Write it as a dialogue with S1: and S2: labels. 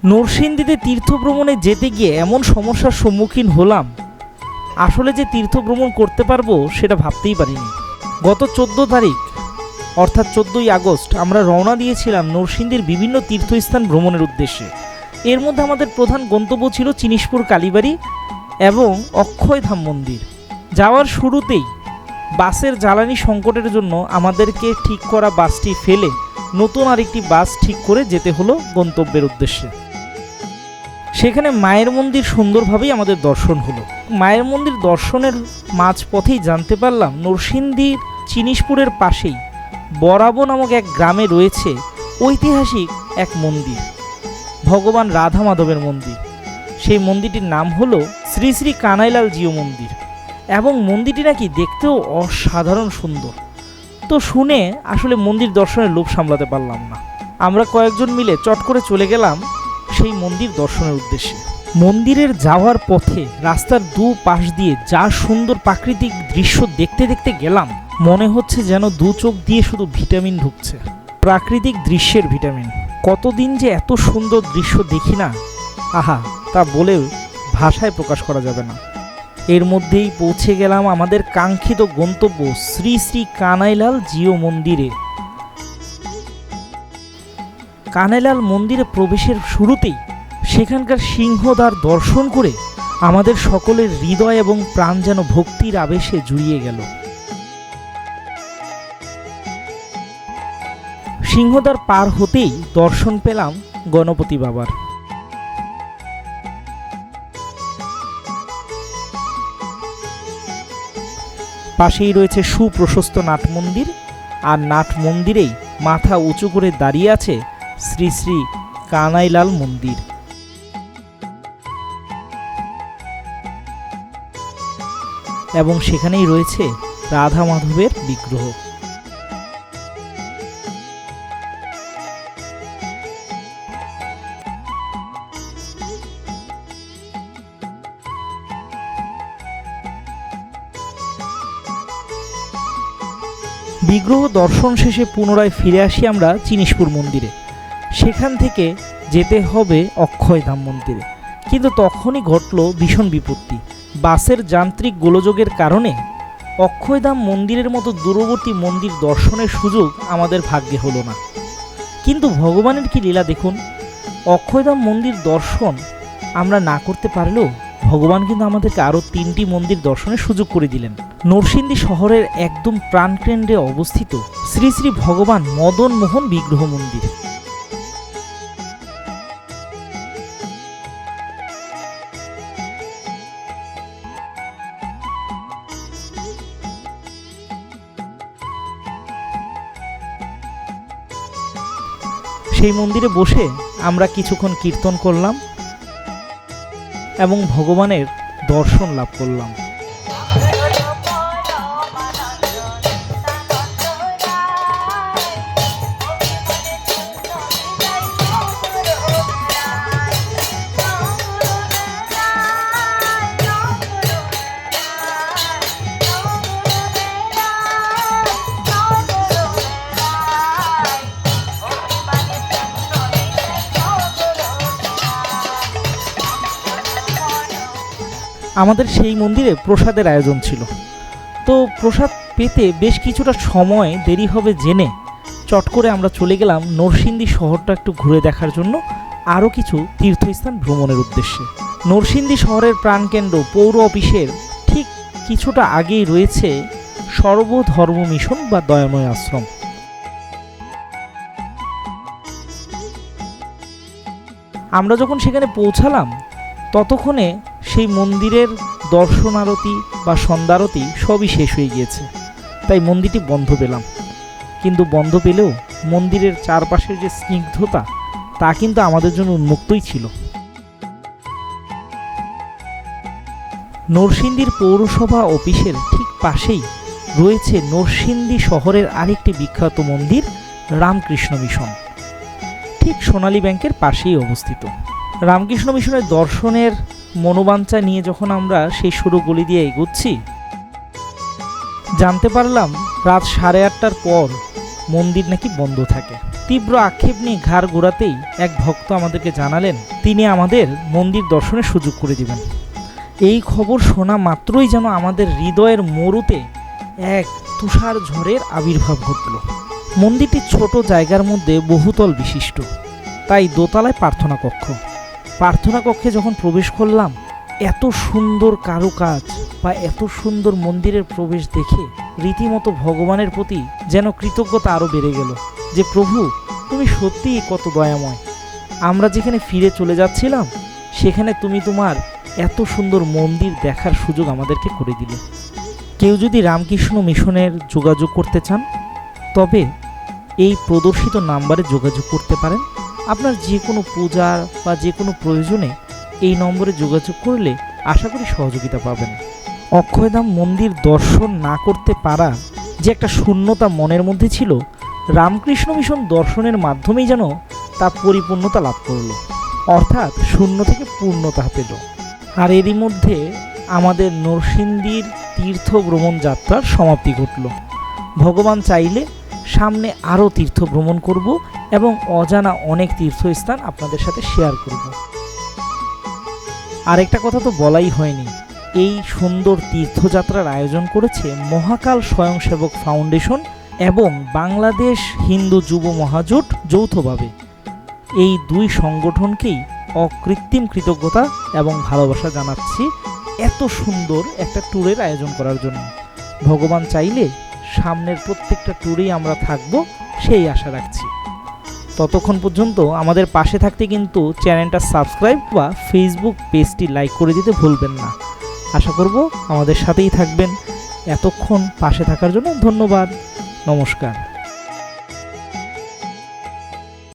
S1: নরসিংদীতে তীর্থ ভ্রমণে যেতে গিয়ে এমন সমস্যার সম্মুখীন হলাম, আসলে যে তীর্থ ভ্রমণ করতে পারবো সেটা ভাবতেই পারিনি। গত 14 তারিখ অর্থাৎ 14ই আগস্ট আমরা রওনা দিয়েছিলাম নরসিংদীর বিভিন্ন তীর্থস্থান ভ্রমণের উদ্দেশ্যে। এর মধ্যে আমাদের প্রধান গন্তব্য ছিল চিনিশপুর কালীবাড়ি এবং অক্ষয়ধাম মন্দির। যাওয়ার শুরুতেই বাসের জ্বালানি সংকটের জন্য আমাদেরকে ঠিক করা বাসটি ফেলে নতুন আরেকটি বাস ঠিক করে যেতে হলো গন্তব্যের উদ্দেশ্যে। সেখানে মায়ের মন্দির সুন্দরভাবেই আমাদের দর্শন হলো। মায়ের মন্দির দর্শনের মাঝপথেই জানতে পারলাম নরসিংদীর চিনিশপুরের পাশেই বরাবো নামক এক গ্রামে রয়েছে ঐতিহাসিক এক মন্দির, ভগবান রাধা মাধবের মন্দির। সেই মন্দিরটির নাম হলো শ্রী শ্রী কানাইলাল জিউ মন্দির এবং মন্দিরটি নাকি দেখতেও অসাধারণ সুন্দর। তো শুনে আসলে মন্দির দর্শনের লোভ সামলাতে পারলাম না। আমরা কয়েকজন মিলে চট করে চলে গেলাম সেই মন্দির দর্শনের উদ্দেশ্যে। মন্দিরের যাওয়ার পথে রাস্তার দু পাশ দিয়ে যা সুন্দর প্রাকৃতিক দৃশ্য দেখতে দেখতে গেলাম, মনে হচ্ছে যেন দু চোখ দিয়ে শুধু ভিটামিন ঢুকছে, প্রাকৃতিক দৃশ্যের ভিটামিন। কতদিন যে এত সুন্দর দৃশ্য দেখি না, আহা, তা বলে ভাষায় প্রকাশ করা যাবে না। এর মধ্যেই পৌঁছে গেলাম আমাদের কাঙ্ক্ষিত গন্তব্য শ্রী শ্রী কানাইলাল জিউ মন্দিরে। কানাইলাল মন্দিরে প্রবেশের শুরুতেই সেখানকার সিংহদ্বার দর্শন করে আমাদের সকলের হৃদয় এবং প্রাণ যেন ভক্তির আবেশে জুড়িয়ে গেল। সিংহদ্বার পার হতেই দর্শন পেলাম গণপতি বাবার। পাশেই রয়েছে সুপ্রশস্ত নাট মন্দির, আর নাট মন্দিরেই মাথা উঁচু করে দাঁড়িয়ে আছে শ্রী শ্রী কানাইলাল মন্দির। এবং সেখানেই রয়েছে রাধা মাধবের বিগ্রহ। বিগ্রহ দর্শন শেষে পুনরায় ফিরে আসি আমরা চিনিশপুর মন্দিরে। সেখান থেকে যেতে হবে অক্ষয়ধাম মন্দিরে। কিন্তু তখনই ঘটল ভীষণ বিপত্তি। বাসের যান্ত্রিক গোলযোগের কারণে অক্ষয়ধাম মন্দিরের মতো দূরবর্তী মন্দির দর্শনের সুযোগ আমাদের ভাগ্যে হলো না। কিন্তু ভগবানের কি লীলা দেখুন, অক্ষয়ধাম মন্দির দর্শন আমরা না করতে পারলেও ভগবান কিন্তু আমাদেরকে আরও 3টি মন্দির দর্শনের সুযোগ করে দিলেন। নরসিংদী শহরের একদম প্রাণকেন্দ্রে অবস্থিত শ্রী শ্রী ভগবান মদন মোহন বিগ্রহ মন্দির। সেই মন্দিরে বসে আমরা কিছুক্ষণ কীর্তন করলাম এবং ভগবানের দর্শন লাভ করলাম। আমাদের সেই মন্দিরে প্রসাদের আয়োজন ছিল। তো প্রসাদ পেতে বেশ কিছুটা সময় দেরি হবে জেনে চট করে আমরা চলে গেলাম নরসিংদী শহরটা একটু ঘুরে দেখার জন্য আরও কিছু তীর্থস্থান ভ্রমণের উদ্দেশ্যে। নরসিংদী শহরের প্রাণকেন্দ্র পৌর অফিসের ঠিক কিছুটা আগেই রয়েছে সর্বধর্ম মিশন বা দয়াময় আশ্রম। আমরা যখন সেখানে পৌঁছালাম ততক্ষণে সেই মন্দিরের দর্শন আরতি বা সন্ধ্যারতি সবই শেষ হয়ে গিয়েছে, তাই মন্দিরটি বন্ধ পেলাম। কিন্তু বন্ধ পেলেও মন্দিরের চারপাশের যে স্নিগ্ধতা তা কিন্তু আমাদের জন্য উন্মুক্তই ছিল। নরসিংদীর পৌরসভা অফিসের ঠিক পাশেই রয়েছে নরসিংদী শহরের আরেকটি বিখ্যাত মন্দির রামকৃষ্ণ মিশন, ঠিক সোনালী ব্যাংকের পাশেই অবস্থিত। রামকৃষ্ণ মিশনের দর্শনের মনোবাঞ্ছা নিয়ে যখন আমরা সেই সরু গলি দিয়ে এগোচ্ছি, জানতে পারলাম রাত 8:30টার পর মন্দির নাকি বন্ধ থাকে। তীব্র আক্ষেপ নিয়ে ঘাড় ঘোরাতেই এক ভক্ত আমাদেরকে জানালেন তিনি আমাদের মন্দির দর্শনের সুযোগ করে দিবেন। এই খবর শোনা মাত্রই যেন আমাদের হৃদয়ের মরুতে এক তুষার ঝড়ের আবির্ভাব ঘটল। মন্দিরটি ছোট জায়গার মধ্যে বহুতল বিশিষ্ট, তাই দোতলায় প্রার্থনা কক্ষ। প্রার্থনা কক্ষে যখন প্রবেশ করলাম, এত সুন্দর কারুকাজ বা এত সুন্দর মন্দিরের প্রবেশ দেখে রীতিমতো ভগবানের প্রতি যেন কৃতজ্ঞতা আরও বেড়ে গেল যে প্রভু তুমি সত্যিই কত দয়াময়। আমরা যেখানে ফিরে চলে যাচ্ছিলাম সেখানে তুমি তোমার এত সুন্দর মন্দির দেখার সুযোগ আমাদেরকে করে দিলে। কেউ যদি রামকৃষ্ণ মিশনের যোগাযোগ করতে চান তবে এই প্রদর্শিত নাম্বারে যোগাযোগ করতে পারেন। আপনার যে কোনো পূজার বা যে কোনো প্রয়োজনে এই নম্বরে যোগাযোগ করলে আশা করি সহযোগিতা পাবেন। অক্ষয়ধাম মন্দির দর্শন না করতে পারা যে একটা শূন্যতা মনের মধ্যে ছিল, রামকৃষ্ণ মিশন দর্শনের মাধ্যমেই যেন তা পরিপূর্ণতা লাভ করল, অর্থাৎ শূন্য থেকে পূর্ণতা পেল। আর এরই মধ্যে আমাদের নরসিংদীর তীর্থ ভ্রমণ যাত্রার সমাপ্তি ঘটল। ভগবান চাইলে সামনে আরও তীর্থ ভ্রমণ করব এবং অজানা অনেক তীর্থস্থান আপনাদের সাথে শেয়ার করব। আরেকটা কথা তো বলাই হয়নি, এই সুন্দর তীর্থযাত্রার আয়োজন করেছে মহাকাল স্বয়ংসেবক ফাউন্ডেশন এবং বাংলাদেশ হিন্দু যুব মহাজোট যৌথভাবে। এই দুই সংগঠনকেই অকৃত্রিম কৃতজ্ঞতা এবং ভালোবাসা জানাচ্ছি এত সুন্দর একটা ট্যুরের আয়োজন করার জন্য। ভগবান চাইলে সামনের প্রত্যেকটা ট্যুরেই আমরা থাকব সেই আশা রাখছি। ততক্ষণ পর্যন্ত আমাদের পাশে থাকতে কিন্তু চ্যানেলটা সাবস্ক্রাইব বা ফেসবুক পেজটি লাইক করে দিতে ভুলবেন না। আশা করব আমাদের সাথেই থাকবেন। এতক্ষণ পাশে থাকার জন্য ধন্যবাদ। নমস্কার।